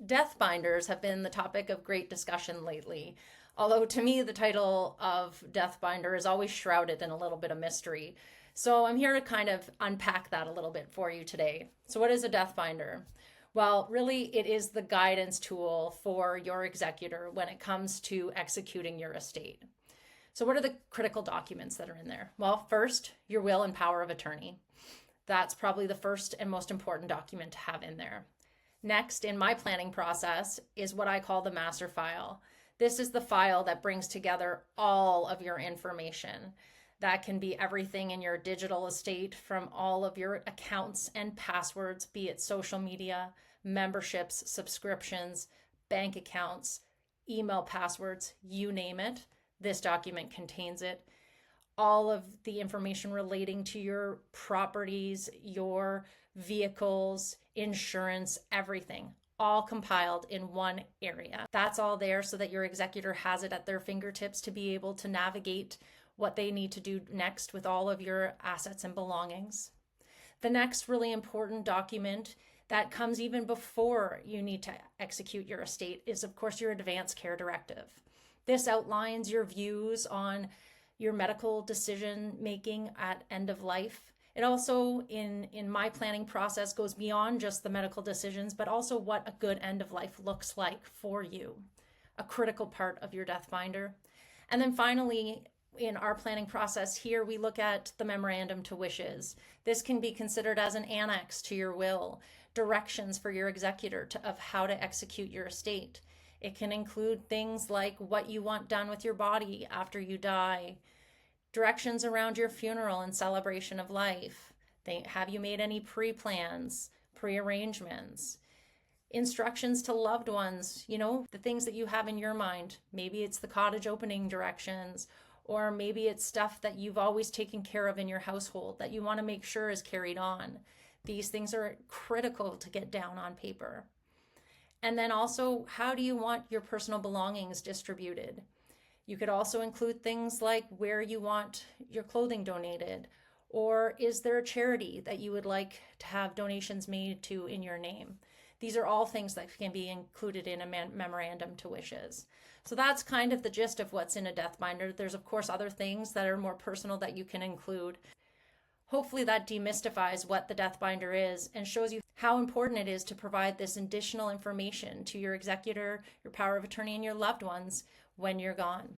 Death binders have been the topic of great discussion lately. Although to me, the title of Death Binder is always shrouded in a little bit of mystery. So I'm here to kind of unpack that a little bit for you today. So, what is a death binder? Well, really, it is the guidance tool for your executor when it comes to executing your estate. So, what are the critical documents that are in there? Well, first, your will and power of attorney. That's probably the first and most important document to have in there. Next, in my planning process, is what I call the master file. This is the file that brings together all of your information. That can be everything in your digital estate, from all of your accounts and passwords, be it social media, memberships, subscriptions, bank accounts, email passwords, you name it. This document contains it. All of the information relating to your properties, your vehicles, insurance, everything, all compiled in one area. That's all there so that your executor has it at their fingertips to be able to navigate what they need to do next with all of your assets and belongings. The next really important document that comes even before you need to execute your estate is, of course, your advance care directive. This outlines your views on your medical decision making at end of life. It also, in my planning process, goes beyond just the medical decisions, but also what a good end of life looks like for you, a critical part of your death binder. And then finally, in our planning process here, we look at the memorandum to wishes. This can be considered as an annex to your will, directions for your executor of how to execute your estate. It can include things like what you want done with your body after you die, directions around your funeral and celebration of life. Have you made any pre-plans, pre-arrangements? Instructions to loved ones, the things that you have in your mind. Maybe it's the cottage opening directions, or maybe it's stuff that you've always taken care of in your household that you want to make sure is carried on. These things are critical to get down on paper. And then also, how do you want your personal belongings distributed? You could also include things like where you want your clothing donated, or is there a charity that you would like to have donations made to in your name? These are all things that can be included in a memorandum to wishes. So that's kind of the gist of what's in a death binder. There's, of course, other things that are more personal that you can include. Hopefully that demystifies what the death binder is and shows you how important it is to provide this additional information to your executor, your power of attorney, and your loved ones when you're gone.